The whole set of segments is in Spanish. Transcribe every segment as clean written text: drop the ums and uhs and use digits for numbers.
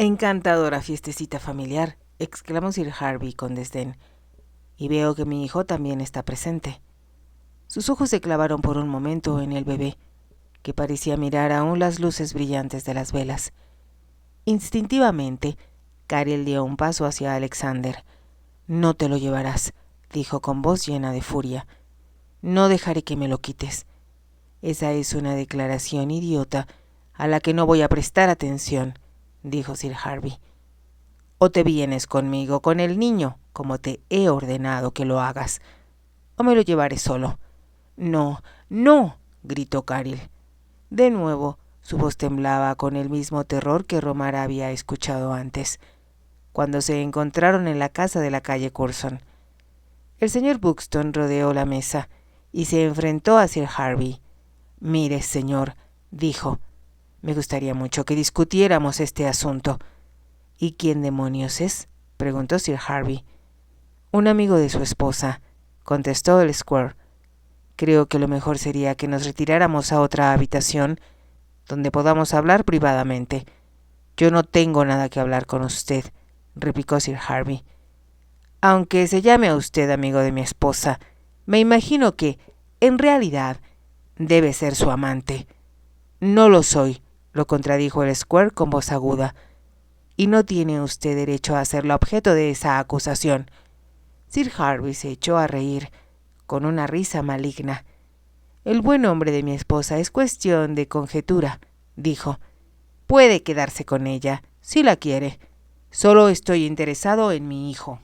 Encantadora fiestecita familiar, exclamó Sir Harvey con desdén. Y veo que mi hijo también está presente. Sus ojos se clavaron por un momento en el bebé, que parecía mirar aún las luces brillantes de las velas. Instintivamente, Carol dio un paso hacia Alexander. «No te lo llevarás», dijo con voz llena de furia. «No dejaré que me lo quites. Esa es una declaración idiota a la que no voy a prestar atención», dijo Sir Harvey. «O te vienes conmigo con el niño, como te he ordenado que lo hagas, o me lo llevaré solo». «No, no», gritó Carol. De nuevo, su voz temblaba con el mismo terror que Romara había escuchado antes, cuando se encontraron en la casa de la calle Curzon. El señor Buxton rodeó la mesa y se enfrentó a Sir Harvey. «Mire, señor», dijo, «me gustaría mucho que discutiéramos este asunto». «¿Y quién demonios es?», preguntó Sir Harvey. «Un amigo de su esposa», contestó el Squire. «Creo que lo mejor sería que nos retiráramos a otra habitación donde podamos hablar privadamente». «Yo no tengo nada que hablar con usted», replicó Sir Harvey. «Aunque se llame a usted amigo de mi esposa, me imagino que, en realidad, debe ser su amante». «No lo soy», lo contradijo el Squire con voz aguda. «Y no tiene usted derecho a ser objeto de esa acusación». Sir Harvey se echó a reír, con una risa maligna. «El buen hombre de mi esposa es cuestión de conjetura», dijo. «Puede quedarse con ella, si la quiere. Solo estoy interesado en mi hijo».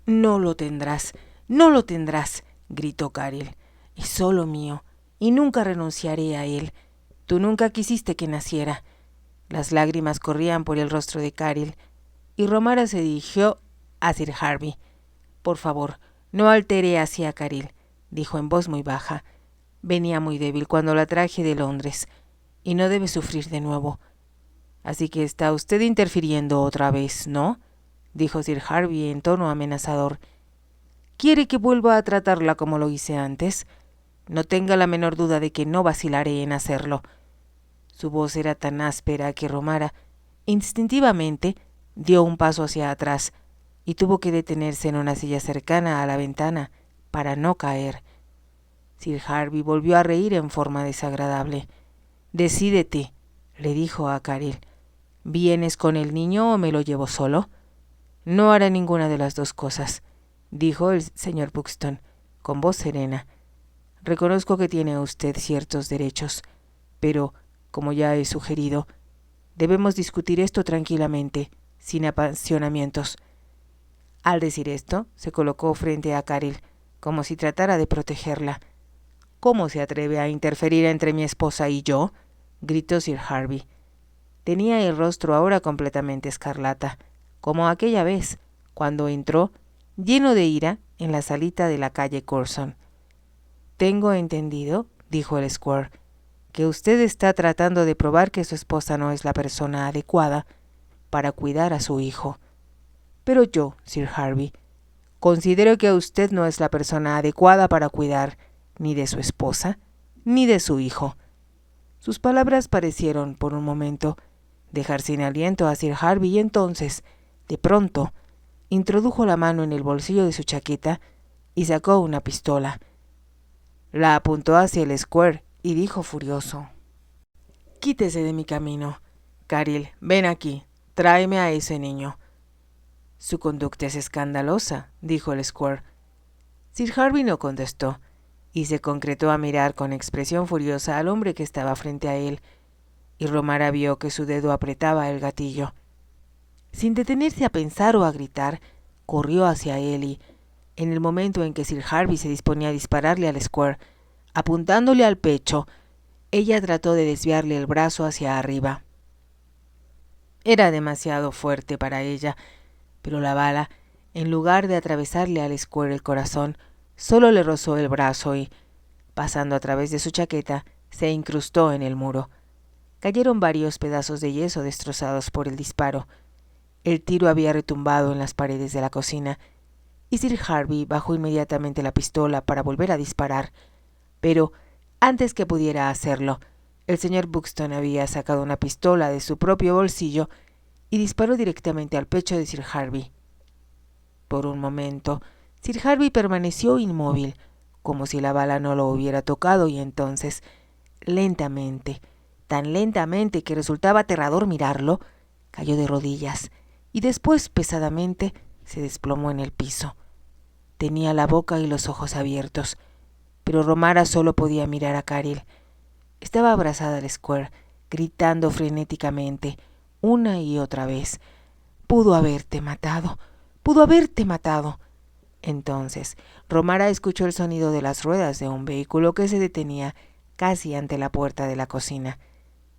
«No lo tendrás, no lo tendrás», gritó Carol. «Es solo mío, y nunca renunciaré a él. Tú nunca quisiste que naciera». Las lágrimas corrían por el rostro de Carol, y Romara se dirigió a Sir Harvey. «Por favor, no altere así a Carol», dijo en voz muy baja. «Venía muy débil cuando la traje de Londres, y no debe sufrir de nuevo». «Así que está usted interfiriendo otra vez, ¿no?», dijo Sir Harvey en tono amenazador. «¿Quiere que vuelva a tratarla como lo hice antes? No tenga la menor duda de que no vacilaré en hacerlo». Su voz era tan áspera que Romara, instintivamente, dio un paso hacia atrás y tuvo que detenerse en una silla cercana a la ventana para no caer. Sir Harvey volvió a reír en forma desagradable. «Decídete», le dijo a Carol. «¿Vienes con el niño o me lo llevo solo?» «No haré ninguna de las dos cosas», dijo el señor Buxton, con voz serena. «Reconozco que tiene usted ciertos derechos, pero, como ya he sugerido, debemos discutir esto tranquilamente, sin apasionamientos». Al decir esto, se colocó frente a Carol, como si tratara de protegerla. «¿Cómo se atreve a interferir entre mi esposa y yo?», gritó Sir Harvey. Tenía el rostro ahora completamente escarlata, como aquella vez, cuando entró, lleno de ira, en la salita de la calle Curzon. «Tengo entendido», dijo el Squire, «que usted está tratando de probar que su esposa no es la persona adecuada para cuidar a su hijo. Pero yo, Sir Harvey, considero que usted no es la persona adecuada para cuidar ni de su esposa ni de su hijo». Sus palabras parecieron, por un momento, dejar sin aliento a Sir Harvey y entonces, de pronto, introdujo la mano en el bolsillo de su chaqueta y sacó una pistola. La apuntó hacia el Squire y dijo furioso: «Quítese de mi camino. Carol, ven aquí, tráeme a ese niño». «Su conducta es escandalosa», dijo el Squire. Sir Harvey no contestó, y se concretó a mirar con expresión furiosa al hombre que estaba frente a él, y Romara vio que su dedo apretaba el gatillo. Sin detenerse a pensar o a gritar, corrió hacia él y, en el momento en que Sir Harvey se disponía a dispararle al Squire, apuntándole al pecho, ella trató de desviarle el brazo hacia arriba. Era demasiado fuerte para ella, pero la bala, en lugar de atravesarle al Squire el corazón, solo le rozó el brazo y, pasando a través de su chaqueta, se incrustó en el muro. Cayeron varios pedazos de yeso destrozados por el disparo. El tiro había retumbado en las paredes de la cocina, y Sir Harvey bajó inmediatamente la pistola para volver a disparar, pero, antes que pudiera hacerlo, el señor Buxton había sacado una pistola de su propio bolsillo y disparó directamente al pecho de Sir Harvey. Por un momento, Sir Harvey permaneció inmóvil, como si la bala no lo hubiera tocado, y entonces, lentamente, tan lentamente que resultaba aterrador mirarlo, cayó de rodillas y después, pesadamente, se desplomó en el piso. Tenía la boca y los ojos abiertos, pero Romara solo podía mirar a Caril. Estaba abrazada al Square, gritando frenéticamente, una y otra vez: «¡Pudo haberte matado! ¡Pudo haberte matado!». Entonces, Romara escuchó el sonido de las ruedas de un vehículo que se detenía casi ante la puerta de la cocina.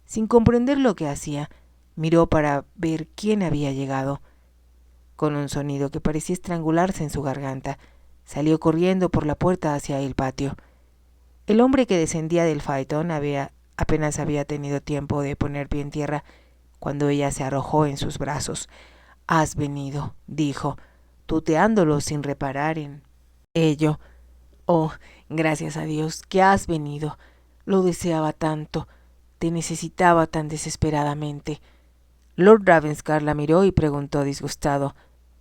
Sin comprender lo que hacía, miró para ver quién había llegado. Con un sonido que parecía estrangularse en su garganta, salió corriendo por la puerta hacia el patio. El hombre que descendía del faetón apenas había tenido tiempo de poner pie en tierra cuando ella se arrojó en sus brazos. «Has venido», dijo, tuteándolo sin reparar en ello. «Oh, gracias a Dios que has venido. Lo deseaba tanto. Te necesitaba tan desesperadamente». Lord Ravenscar la miró y preguntó disgustado: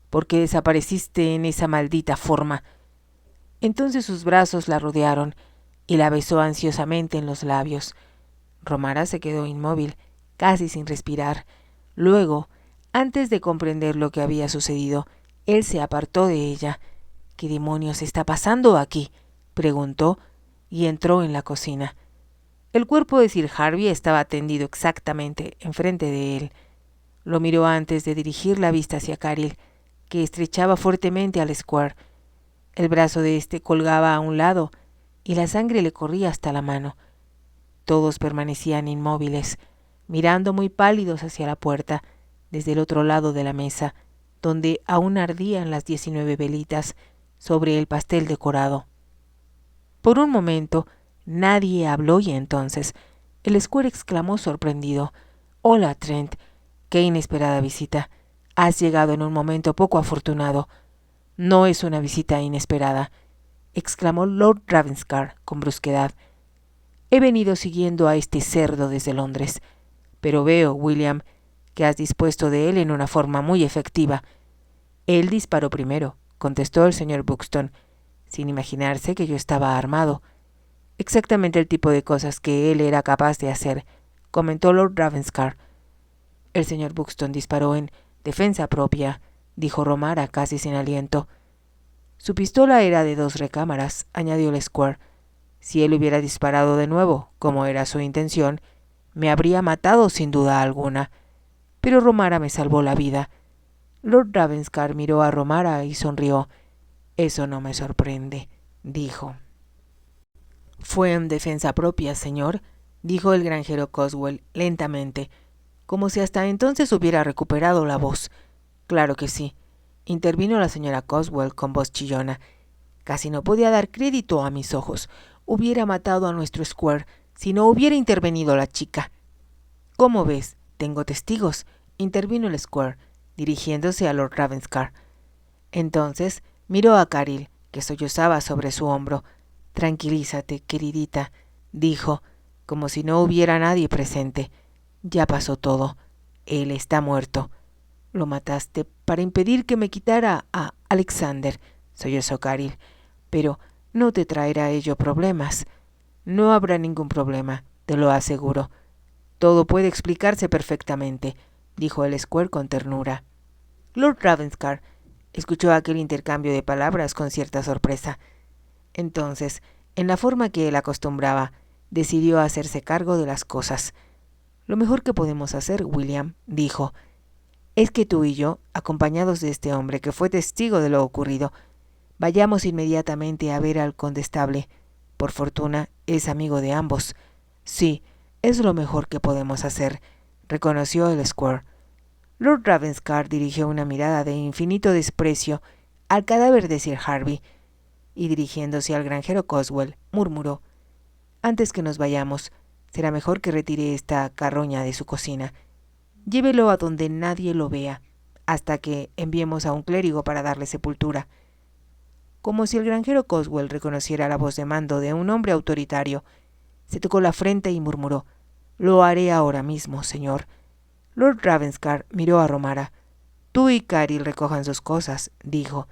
«¿Por qué desapareciste en esa maldita forma?». Entonces sus brazos la rodearon y la besó ansiosamente en los labios. Romara se quedó inmóvil, casi sin respirar. Luego, antes de comprender lo que había sucedido, él se apartó de ella. «¿Qué demonios está pasando aquí?», preguntó, y entró en la cocina. El cuerpo de Sir Harvey estaba tendido exactamente enfrente de él. Lo miró antes de dirigir la vista hacia Caril, que estrechaba fuertemente al Square. El brazo de éste colgaba a un lado y la sangre le corría hasta la mano. Todos permanecían inmóviles, mirando muy pálidos hacia la puerta, desde el otro lado de la mesa, donde aún ardían las 19 velitas sobre el pastel decorado. Por un momento nadie habló y entonces el Square exclamó sorprendido: «Hola, Trent, qué inesperada visita. Has llegado en un momento poco afortunado». «No es una visita inesperada», exclamó Lord Ravenscar con brusquedad. «He venido siguiendo a este cerdo desde Londres, pero veo, William, que has dispuesto de él en una forma muy efectiva». «Él disparó primero», contestó el señor Buxton, sin imaginarse que yo estaba armado. «Exactamente el tipo de cosas que él era capaz de hacer», comentó Lord Ravenscar. «El señor Buxton disparó en defensa propia», dijo Romara casi sin aliento. «Su pistola era de 2 recámaras», añadió el Square. «Si él hubiera disparado de nuevo, como era su intención, me habría matado sin duda alguna. Pero Romara me salvó la vida». Lord Ravenscar miró a Romara y sonrió. «Eso no me sorprende», dijo. «Fue en defensa propia, señor», dijo el granjero Coswell lentamente, como si hasta entonces hubiera recuperado la voz. «Claro que sí», intervino la señora Coswell con voz chillona. «Casi no podía dar crédito a mis ojos. Hubiera matado a nuestro Square si no hubiera intervenido la chica». «¿Cómo ves? Tengo testigos», intervino el Square, dirigiéndose a Lord Ravenscar. Entonces miró a Caril, que sollozaba sobre su hombro. «Tranquilízate, queridita», dijo, como si no hubiera nadie presente. «Ya pasó todo. Él está muerto». «Lo mataste para impedir que me quitara a Alexander», sollozó Caril. «Pero no te traerá ello problemas». «No habrá ningún problema, te lo aseguro. Todo puede explicarse perfectamente», dijo el Square con ternura. Lord Ravenscar escuchó aquel intercambio de palabras con cierta sorpresa. Entonces, en la forma que él acostumbraba, decidió hacerse cargo de las cosas. «Lo mejor que podemos hacer, William», dijo, «es que tú y yo, acompañados de este hombre que fue testigo de lo ocurrido, vayamos inmediatamente a ver al condestable. Por fortuna, es amigo de ambos». «Sí, es lo mejor que podemos hacer», reconoció el Square. Lord Ravenscar dirigió una mirada de infinito desprecio al cadáver de Sir Harvey, y dirigiéndose al granjero Coswell, murmuró: «Antes que nos vayamos, será mejor que retire esta carroña de su cocina. Llévelo a donde nadie lo vea, hasta que enviemos a un clérigo para darle sepultura». Como si el granjero Coswell reconociera la voz de mando de un hombre autoritario, se tocó la frente y murmuró: «Lo haré ahora mismo, señor». Lord Ravenscar miró a Romara. «Tú y Caril recojan sus cosas», dijo,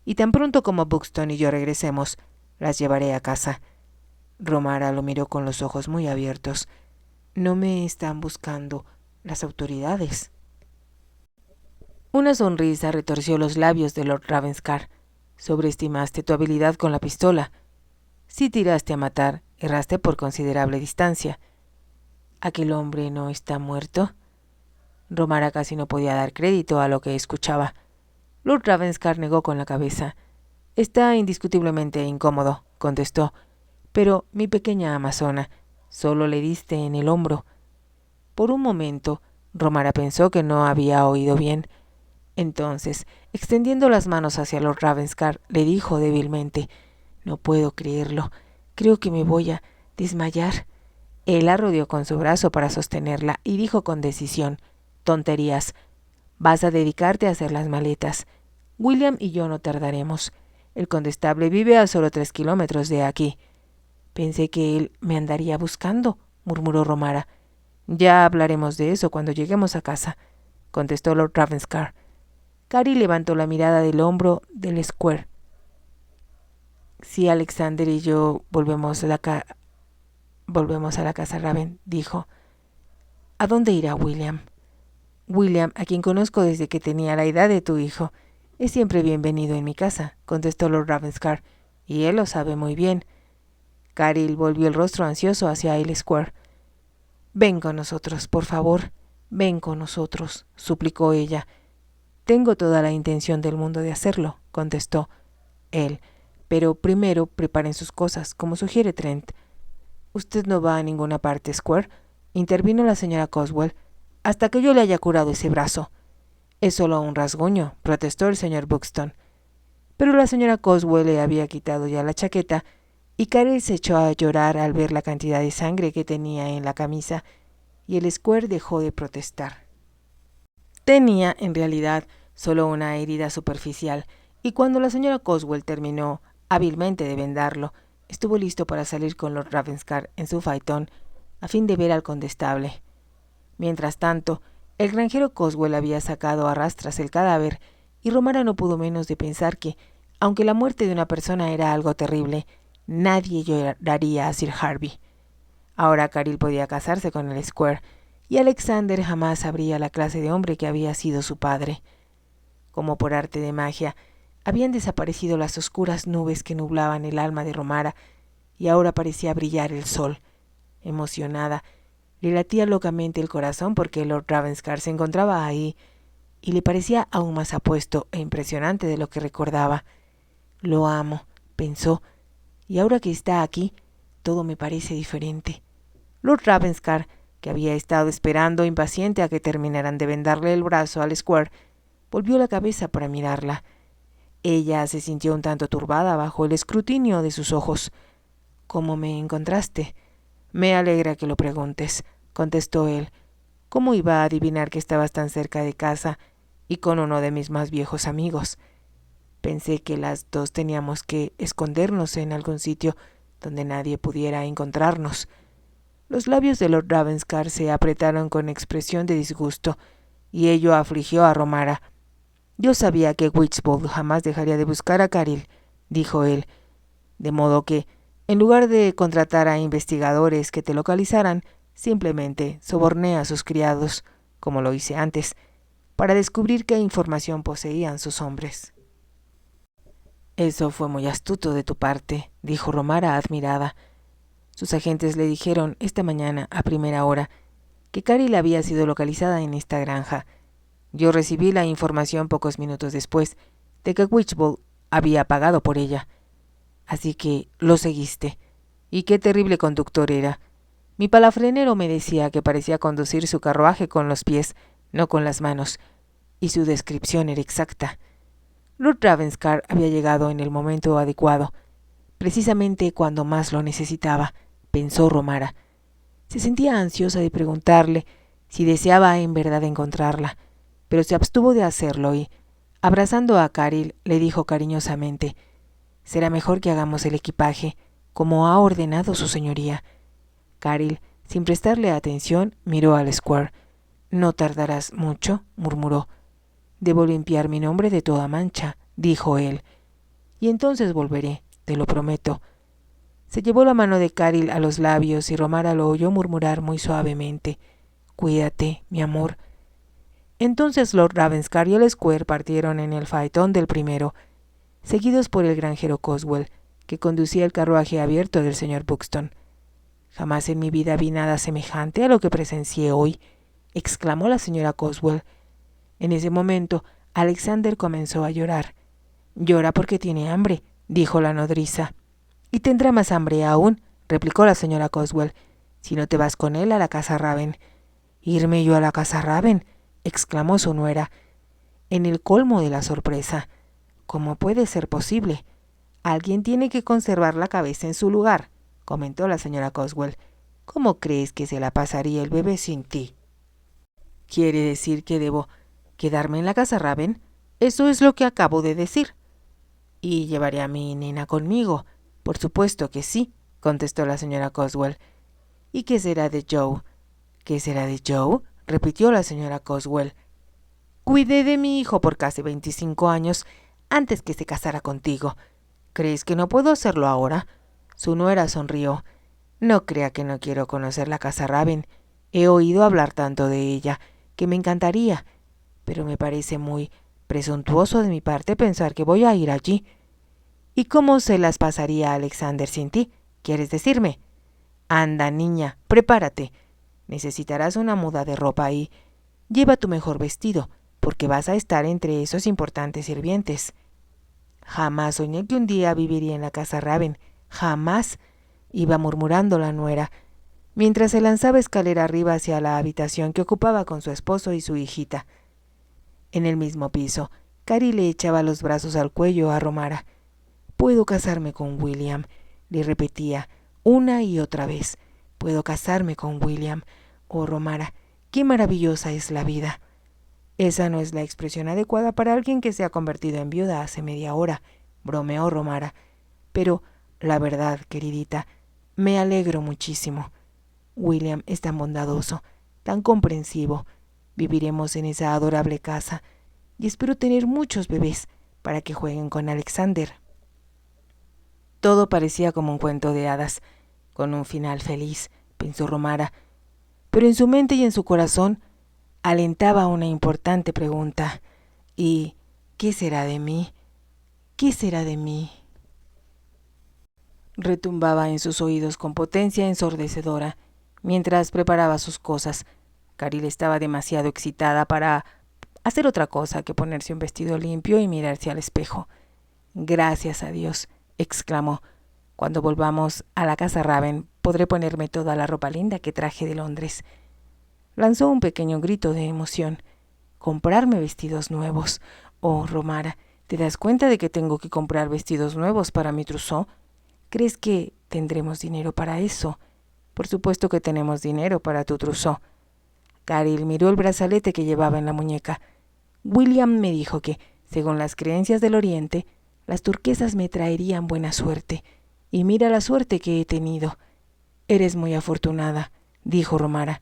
«y tan pronto como Buxton y yo regresemos, las llevaré a casa». Romara lo miró con los ojos muy abiertos. «¿No me están buscando las autoridades?». Una sonrisa retorció los labios de Lord Ravenscar. «Sobreestimaste tu habilidad con la pistola. Si tiraste a matar, erraste por considerable distancia». «¿Aquel hombre no está muerto?». Romara casi no podía dar crédito a lo que escuchaba. Lord Ravenscar negó con la cabeza. «Está indiscutiblemente incómodo», contestó, «pero, mi pequeña amazona, solo le diste en el hombro». Por un momento, Romara pensó que no había oído bien. Entonces, extendiendo las manos hacia Lord Ravenscar, le dijo débilmente: «No puedo creerlo. Creo que me voy a desmayar». Él la rodeó con su brazo para sostenerla y dijo con decisión: «Tonterías. Vas a dedicarte a hacer las maletas. William y yo no tardaremos. El condestable vive a solo 3 kilómetros de aquí». «Pensé que él me andaría buscando», murmuró Romara. «Ya hablaremos de eso cuando lleguemos a casa», contestó Lord Ravenscar. Caril levantó la mirada del hombro del Square. «Si Alexander y yo volvemos a la casa Raven», dijo. «¿A dónde irá William?». «William, a quien conozco desde que tenía la edad de tu hijo, es siempre bienvenido en mi casa», contestó Lord Ravenscar, «y él lo sabe muy bien». Caril volvió el rostro ansioso hacia el Square. «Ven con nosotros, por favor, ven con nosotros», suplicó ella. «Tengo toda la intención del mundo de hacerlo», contestó él, «pero primero preparen sus cosas, como sugiere Trent». «Usted no va a ninguna parte, Square», intervino la señora Coswell, «hasta que yo le haya curado ese brazo». «Es solo un rasguño», protestó el señor Buxton. Pero la señora Coswell le había quitado ya la chaqueta, y Caril se echó a llorar al ver la cantidad de sangre que tenía en la camisa, y el Square dejó de protestar. Tenía, en realidad, solo una herida superficial, y cuando la señora Coswell terminó hábilmente de vendarlo, estuvo listo para salir con Lord Ravenscar en su faetón, a fin de ver al condestable. Mientras tanto, el granjero Coswell había sacado a rastras el cadáver, y Romara no pudo menos de pensar que, aunque la muerte de una persona era algo terrible, nadie lloraría a Sir Harvey. Ahora Caril podía casarse con el Square, y Alexander jamás sabría la clase de hombre que había sido su padre. Como por arte de magia, habían desaparecido las oscuras nubes que nublaban el alma de Romara, y ahora parecía brillar el sol. Emocionada, le latía locamente el corazón porque Lord Ravenscar se encontraba ahí, y le parecía aún más apuesto e impresionante de lo que recordaba. «Lo amo», pensó, «y ahora que está aquí, todo me parece diferente». Lord Ravenscar, que había estado esperando impaciente a que terminaran de vendarle el brazo al Square, volvió la cabeza para mirarla. Ella se sintió un tanto turbada bajo el escrutinio de sus ojos. «¿Cómo me encontraste?». «Me alegra que lo preguntes», contestó él. «¿Cómo iba a adivinar que estabas tan cerca de casa y con uno de mis más viejos amigos? Pensé que las dos teníamos que escondernos en algún sitio donde nadie pudiera encontrarnos». Los labios de Lord Ravenscar se apretaron con expresión de disgusto, y ello afligió a Romara. «Yo sabía que Witchbold jamás dejaría de buscar a Caril», dijo él, «de modo que, en lugar de contratar a investigadores que te localizaran, simplemente soborné a sus criados, como lo hice antes, para descubrir qué información poseían sus hombres». «Eso fue muy astuto de tu parte», dijo Romara admirada. Sus agentes le dijeron esta mañana a primera hora que Caril había sido localizada en esta granja. Yo recibí la información pocos minutos después de que Witchbold había pagado por ella. Así que lo seguiste. Y qué terrible conductor era. Mi palafrenero me decía que parecía conducir su carruaje con los pies, no con las manos, y su descripción era exacta. Lord Ravenscar había llegado en el momento adecuado, precisamente cuando más lo necesitaba, pensó Romara. Se sentía ansiosa de preguntarle si deseaba en verdad encontrarla, pero se abstuvo de hacerlo y, abrazando a Caril, le dijo cariñosamente: «Será mejor que hagamos el equipaje, como ha ordenado su señoría». Caril, sin prestarle atención, miró al Square. No tardarás mucho, murmuró. Debo limpiar mi nombre de toda mancha, dijo él. Y entonces volveré, te lo prometo. Se llevó la mano de Caril a los labios y Romara lo oyó murmurar muy suavemente. Cuídate, mi amor. Entonces Lord Ravenscar y el Squire partieron en el faetón del primero, seguidos por el granjero Coswell, que conducía el carruaje abierto del señor Buxton. Jamás en mi vida vi nada semejante a lo que presencié hoy, exclamó la señora Coswell. En ese momento, Alexander comenzó a llorar. Llora porque tiene hambre, dijo la nodriza. Y tendrá más hambre aún, replicó la señora Coswell, si no te vas con él a la casa Raven. ¿Irme yo a la casa Raven?, exclamó su nuera, en el colmo de la sorpresa. ¿Cómo puede ser posible? Alguien tiene que conservar la cabeza en su lugar, comentó la señora Coswell. ¿Cómo crees que se la pasaría el bebé sin ti? ¿Quiere decir que debo quedarme en la casa Raven? Eso es lo que acabo de decir. ¿Y llevaré a mi nena conmigo? Por supuesto que sí, contestó la señora Coswell. ¿Y qué será de Joe? ¿Qué será de Joe?, repitió la señora Coswell. Cuidé de mi hijo por casi 25 años antes que se casara contigo. ¿Crees que no puedo hacerlo ahora? Su nuera sonrió. No crea que no quiero conocer la casa Raven. He oído hablar tanto de ella que me encantaría, pero me parece muy presuntuoso de mi parte pensar que voy a ir allí. ¿Y cómo se las pasaría Alexander sin ti? ¿Quieres decirme? Anda, niña, prepárate. Necesitarás una muda de ropa y lleva tu mejor vestido, porque vas a estar entre esos importantes sirvientes. Jamás soñé que un día viviría en la casa Raven. Jamás, iba murmurando la nuera, mientras se lanzaba escalera arriba hacia la habitación que ocupaba con su esposo y su hijita. En el mismo piso, Carrie le echaba los brazos al cuello a Romara. «Puedo casarme con William», le repetía una y otra vez. «Puedo casarme con William. Oh, Romara, qué maravillosa es la vida». «Esa no es la expresión adecuada para alguien que se ha convertido en viuda hace media hora», bromeó Romara. «Pero, la verdad, queridita, me alegro muchísimo. William es tan bondadoso, tan comprensivo. Viviremos en esa adorable casa y espero tener muchos bebés para que jueguen con Alexander». Todo parecía como un cuento de hadas, con un final feliz, pensó Romara, pero en su mente y en su corazón alentaba una importante pregunta. ¿Y qué será de mí? ¿Qué será de mí? Retumbaba en sus oídos con potencia ensordecedora. Mientras preparaba sus cosas, Caril estaba demasiado excitada para hacer otra cosa que ponerse un vestido limpio y mirarse al espejo. «Gracias a Dios», exclamó. «Cuando volvamos a la casa Raven podré ponerme toda la ropa linda que traje de Londres». Lanzó un pequeño grito de emoción. «¿Comprarme vestidos nuevos? Oh, Romara, ¿te das cuenta de que tengo que comprar vestidos nuevos para mi trousseau? ¿Crees que tendremos dinero para eso?» «Por supuesto que tenemos dinero para tu trousseau». Caril miró el brazalete que llevaba en la muñeca. «William me dijo que, según las creencias del Oriente, las turquesas me traerían buena suerte. Y mira la suerte que he tenido». «Eres muy afortunada», dijo Romara.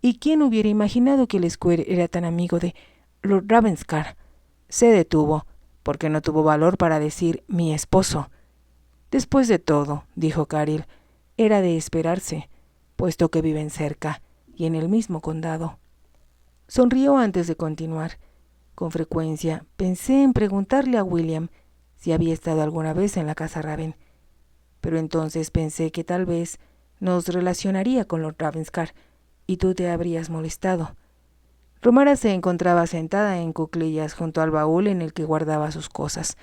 «¿Y quién hubiera imaginado que el Squire era tan amigo de Lord Ravenscar?» Se detuvo, porque no tuvo valor para decir «mi esposo». «Después de todo», dijo Caril, «era de esperarse, puesto que viven cerca y en el mismo condado». Sonrió antes de continuar. «Con frecuencia pensé en preguntarle a William si había estado alguna vez en la casa Raven, pero entonces pensé que tal vez nos relacionaría con Lord Ravenscar y tú te habrías molestado». Romara se encontraba sentada en cuclillas junto al baúl en el que guardaba sus cosas.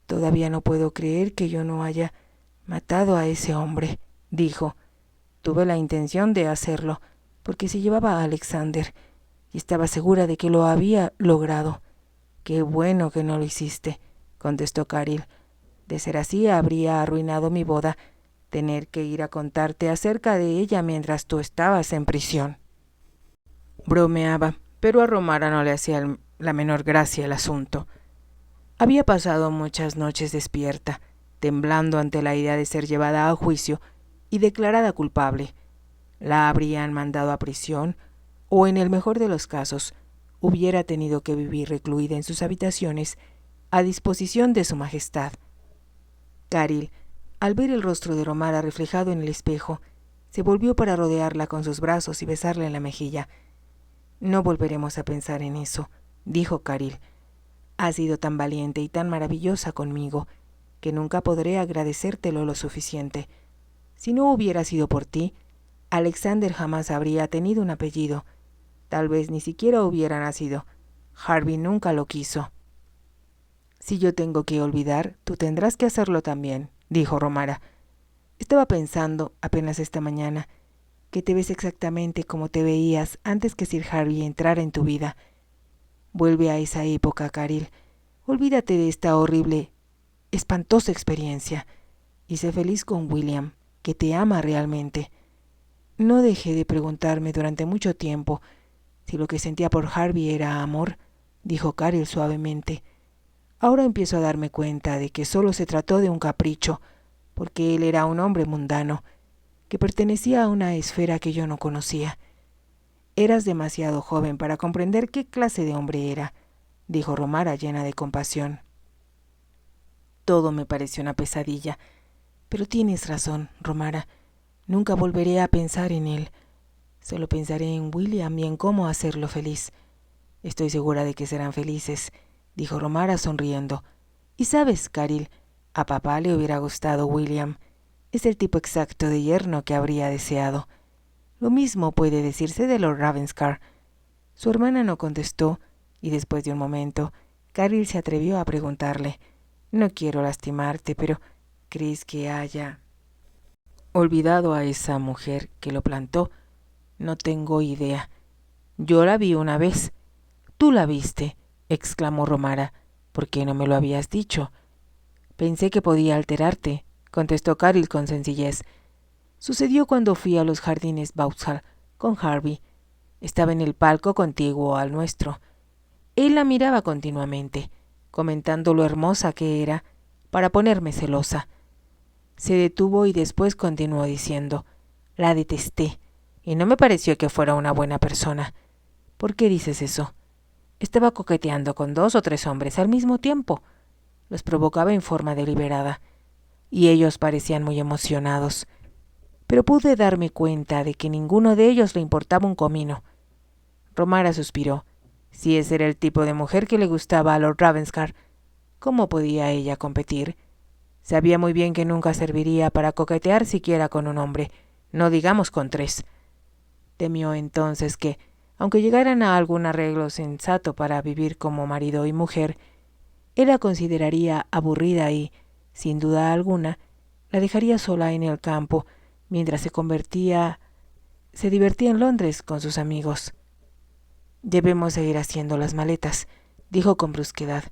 «Todavía no puedo creer que yo no haya matado a ese hombre», dijo. «Tuve la intención de hacerlo, porque se llevaba a Alexander, y estaba segura de que lo había logrado». «Qué bueno que no lo hiciste», contestó Caril. «De ser así, habría arruinado mi boda, tener que ir a contarte acerca de ella mientras tú estabas en prisión». Bromeaba, pero a Romara no le hacía la menor gracia el asunto. Había pasado muchas noches despierta, temblando ante la idea de ser llevada a juicio y declarada culpable. La habrían mandado a prisión, o en el mejor de los casos, hubiera tenido que vivir recluida en sus habitaciones a disposición de su majestad. Caril, al ver el rostro de Romara reflejado en el espejo, se volvió para rodearla con sus brazos y besarla en la mejilla. «No volveremos a pensar en eso», dijo Caril. «Has sido tan valiente y tan maravillosa conmigo que nunca podré agradecértelo lo suficiente. Si no hubiera sido por ti, Alexander jamás habría tenido un apellido. Tal vez ni siquiera hubiera nacido. Harvey nunca lo quiso». «Si yo tengo que olvidar, tú tendrás que hacerlo también», dijo Romara. «Estaba pensando, apenas esta mañana, que te ves exactamente como te veías antes que Sir Harvey entrara en tu vida. Vuelve a esa época, Caril. Olvídate de esta horrible, espantosa experiencia y sé feliz con William, que te ama realmente». No dejé de preguntarme durante mucho tiempo si lo que sentía por Harvey era amor, dijo Caril suavemente. Ahora empiezo a darme cuenta de que solo se trató de un capricho, porque él era un hombre mundano, que pertenecía a una esfera que yo no conocía. «Eras demasiado joven para comprender qué clase de hombre era», dijo Romara llena de compasión. «Todo me pareció una pesadilla, pero tienes razón, Romara. Nunca volveré a pensar en él. Solo pensaré en William y en cómo hacerlo feliz. Estoy segura de que serán felices», dijo Romara sonriendo. «Y sabes, Caril, a papá le hubiera gustado William. Es el tipo exacto de yerno que habría deseado. Lo mismo puede decirse de Lord Ravenscar». Su hermana no contestó, y después de un momento, Caril se atrevió a preguntarle: «No quiero lastimarte, pero ¿crees que haya olvidado a esa mujer que lo plantó?» «No tengo idea. Yo la vi una vez». «¿Tú la viste?», exclamó Romara. «¿Por qué no me lo habías dicho?» «Pensé que podía alterarte», contestó Caril con sencillez. «Sucedió cuando fui a los jardines Vauxhall con Harvey. Estaba en el palco contiguo al nuestro. Él la miraba continuamente, comentando lo hermosa que era, para ponerme celosa. Se detuvo y después continuó diciendo: «La detesté, y no me pareció que fuera una buena persona». «¿Por qué dices eso?» «Estaba coqueteando con 2 o 3 hombres al mismo tiempo. Los provocaba en forma deliberada, y ellos parecían muy emocionados. Pero pude darme cuenta de que ninguno de ellos le importaba un comino». Romara suspiró. Si ese era el tipo de mujer que le gustaba a Lord Ravenscar, ¿cómo podía ella competir? Sabía muy bien que nunca serviría para coquetear siquiera con un hombre, no digamos con 3. Temió entonces que, aunque llegaran a algún arreglo sensato para vivir como marido y mujer, él la consideraría aburrida y, sin duda alguna, la dejaría sola en el campo mientras se divertía en Londres con sus amigos. «Debemos ir haciendo las maletas», dijo con brusquedad.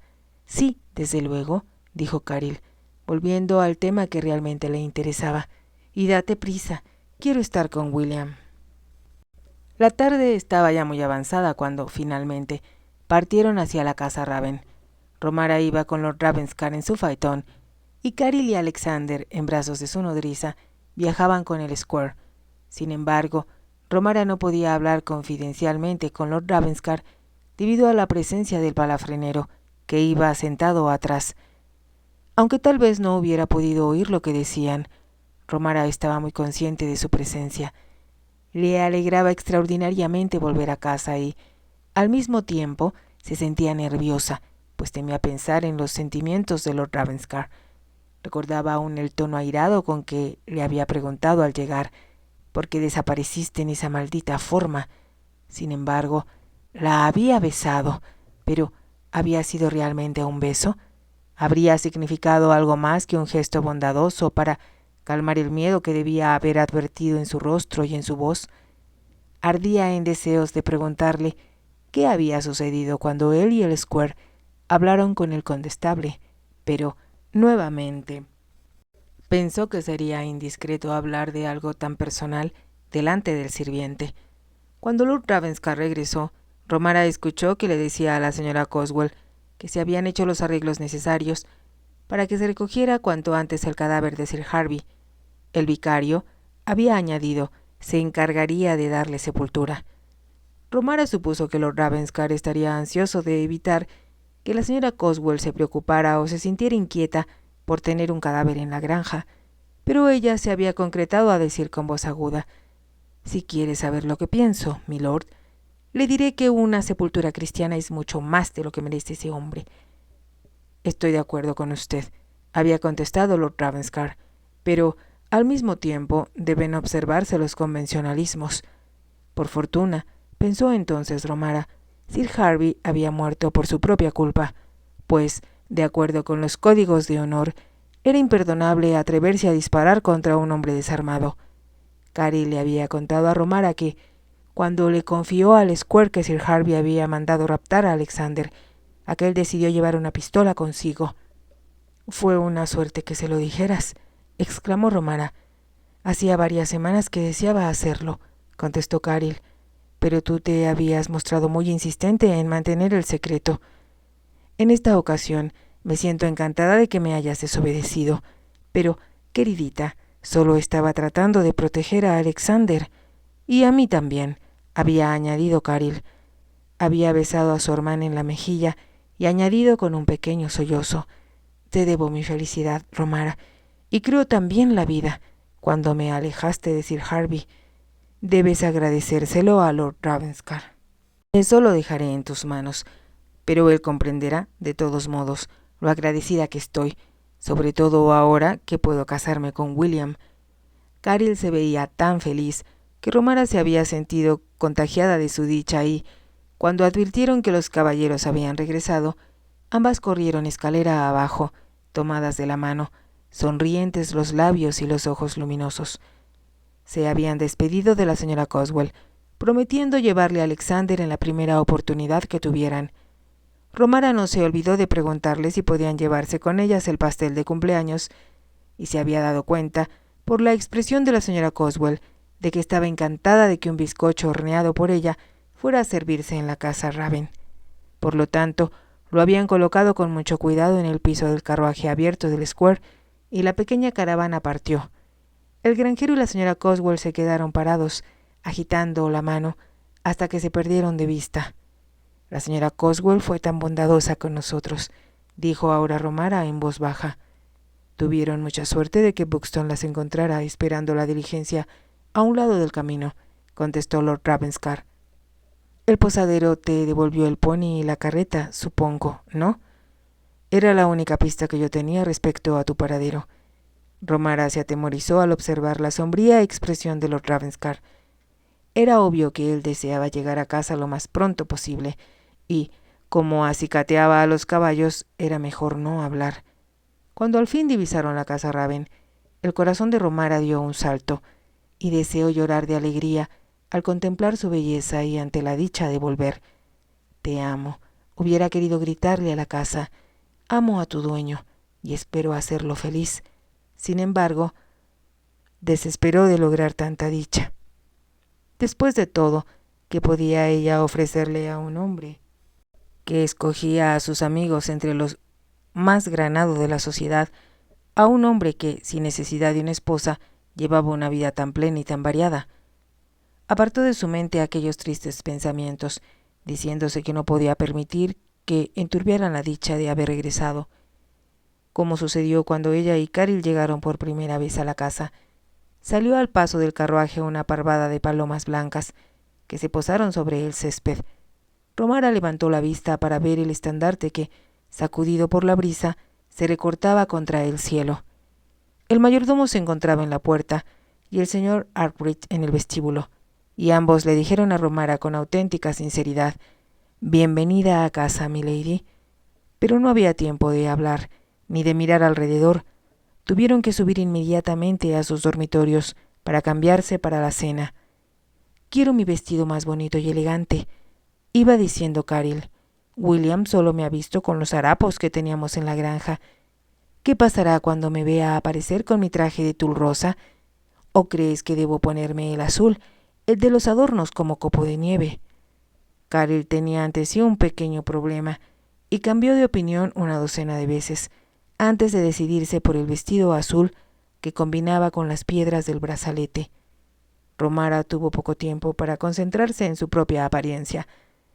«Sí, desde luego», dijo Caril, volviendo al tema que realmente le interesaba. «Y date prisa, quiero estar con William». La tarde estaba ya muy avanzada cuando, finalmente, partieron hacia la casa Raven. Romara iba con Lord Ravenscar en su faetón, y Caril y Alexander, en brazos de su nodriza, viajaban con el Square. Sin embargo, Romara no podía hablar confidencialmente con Lord Ravenscar debido a la presencia del palafrenero, que iba sentado atrás. Aunque tal vez no hubiera podido oír lo que decían, Romara estaba muy consciente de su presencia. Le alegraba extraordinariamente volver a casa y, al mismo tiempo, se sentía nerviosa, pues temía pensar en los sentimientos de Lord Ravenscar. Recordaba aún el tono airado con que le había preguntado al llegar: «¿Por qué desapareciste en esa maldita forma?». Sin embargo, la había besado, pero ¿había sido realmente un beso? ¿Habría significado algo más que un gesto bondadoso para calmar el miedo que debía haber advertido en su rostro y en su voz? Ardía en deseos de preguntarle qué había sucedido cuando él y el Square hablaron con el condestable, pero, nuevamente, pensó que sería indiscreto hablar de algo tan personal delante del sirviente. Cuando Lord Ravenscar regresó, Romara escuchó que le decía a la señora Coswell que se habían hecho los arreglos necesarios para que se recogiera cuanto antes el cadáver de Sir Harvey. El vicario, había añadido, se encargaría de darle sepultura. Romara supuso que Lord Ravenscar estaría ansioso de evitar que la señora Coswell se preocupara o se sintiera inquieta por tener un cadáver en la granja, pero ella se había concretado a decir con voz aguda: «Si quiere saber lo que pienso, milord, le diré que una sepultura cristiana es mucho más de lo que merece ese hombre». «Estoy de acuerdo con usted», había contestado Lord Ravenscar, «pero al mismo tiempo deben observarse los convencionalismos». Por fortuna, pensó entonces Romara, Sir Harvey había muerto por su propia culpa, pues, de acuerdo con los códigos de honor, era imperdonable atreverse a disparar contra un hombre desarmado. Carrie le había contado a Romara que, cuando le confió al Square que Sir Harvey había mandado raptar a Alexander, aquel decidió llevar una pistola consigo. «Fue una suerte que se lo dijeras», exclamó Romara. «Hacía varias semanas que deseaba hacerlo», contestó Carrie, «pero tú te habías mostrado muy insistente en mantener el secreto. En esta ocasión me siento encantada de que me hayas desobedecido, pero, queridita, solo estaba tratando de proteger a Alexander, y a mí también», había añadido Carrie. Había besado a su hermana en la mejilla y añadido con un pequeño sollozo: «Te debo mi felicidad, Romara, y creo también la vida, cuando me alejaste de Sir Harvey. Debes agradecérselo a Lord Ravenscar. Eso lo dejaré en tus manos, pero él comprenderá, de todos modos, lo agradecida que estoy, sobre todo ahora que puedo casarme con William». Carrie se veía tan feliz que Romara se había sentido contagiada de su dicha y, cuando advirtieron que los caballeros habían regresado, ambas corrieron escalera abajo, tomadas de la mano, sonrientes los labios y los ojos luminosos. Se habían despedido de la señora Coswell, prometiendo llevarle a Alexander en la primera oportunidad que tuvieran. Romara no se olvidó de preguntarle si podían llevarse con ellas el pastel de cumpleaños, y se había dado cuenta, por la expresión de la señora Coswell, de que estaba encantada de que un bizcocho horneado por ella fuera a servirse en la casa Raven. Por lo tanto, lo habían colocado con mucho cuidado en el piso del carruaje abierto del Square, y la pequeña caravana partió. El granjero y la señora Coswell se quedaron parados, agitando la mano, hasta que se perdieron de vista. «La señora Coswell fue tan bondadosa con nosotros», dijo ahora Romara en voz baja. «Tuvieron mucha suerte de que Buxton las encontrara esperando la diligencia a un lado del camino», contestó Lord Ravenscar. «El posadero te devolvió el pony y la carreta, supongo, ¿no? Era la única pista que yo tenía respecto a tu paradero». Romara se atemorizó al observar la sombría expresión de Lord Ravenscar. Era obvio que él deseaba llegar a casa lo más pronto posible, y, como acicateaba a los caballos, era mejor no hablar. Cuando al fin divisaron la casa Raven, el corazón de Romara dio un salto, y deseó llorar de alegría al contemplar su belleza y ante la dicha de volver. «Te amo», hubiera querido gritarle a la casa. «Amo a tu dueño, y espero hacerlo feliz». Sin embargo, desesperó de lograr tanta dicha. Después de todo, ¿qué podía ella ofrecerle a un hombre que escogía a sus amigos entre los más granados de la sociedad, a un hombre que, sin necesidad de una esposa, llevaba una vida tan plena y tan variada? Apartó de su mente aquellos tristes pensamientos, diciéndose que no podía permitir que enturbiaran la dicha de haber regresado. Como sucedió cuando ella y Carrie llegaron por primera vez a la casa, salió al paso del carruaje una parvada de palomas blancas que se posaron sobre el césped. Romara levantó la vista para ver el estandarte que, sacudido por la brisa, se recortaba contra el cielo. El mayordomo se encontraba en la puerta y el señor Arkwright en el vestíbulo, y ambos le dijeron a Romara con auténtica sinceridad: «Bienvenida a casa, milady». Pero no había tiempo de hablar, ni de mirar alrededor. Tuvieron que subir inmediatamente a sus dormitorios para cambiarse para la cena. «Quiero mi vestido más bonito y elegante», iba diciendo Carrie. «William solo me ha visto con los harapos que teníamos en la granja. ¿Qué pasará cuando me vea aparecer con mi traje de tul rosa? ¿O crees que debo ponerme el azul, el de los adornos como copo de nieve?» Carrie tenía ante sí un pequeño problema y cambió de opinión una docena de veces antes de decidirse por el vestido azul que combinaba con las piedras del brazalete. Romara tuvo poco tiempo para concentrarse en su propia apariencia.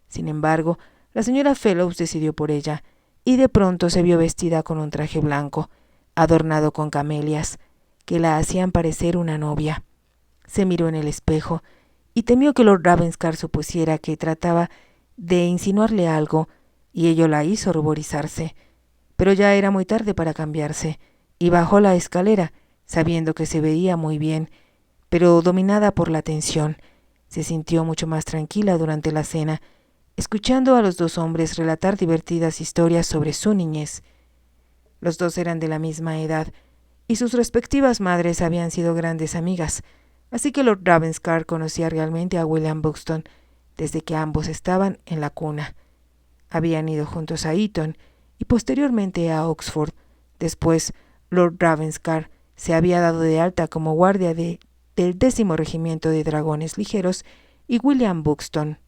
Sin embargo, la señora Fellows decidió por ella, y de pronto se vio vestida con un traje blanco, adornado con camelias, que la hacían parecer una novia. Se miró en el espejo y temió que Lord Ravenscar supusiera que trataba de insinuarle algo, y ello la hizo ruborizarse. Pero ya era muy tarde para cambiarse, y bajó la escalera, sabiendo que se veía muy bien, pero dominada por la tensión. Se sintió mucho más tranquila durante la cena, escuchando a los dos hombres relatar divertidas historias sobre su niñez. Los dos eran de la misma edad, y sus respectivas madres habían sido grandes amigas, así que Lord Ravenscar conocía realmente a William Buxton desde que ambos estaban en la cuna. Habían ido juntos a Eton y posteriormente a Oxford. Después, Lord Ravenscar se había dado de alta como guardia del 10º Regimiento de Dragones Ligeros y William Buxton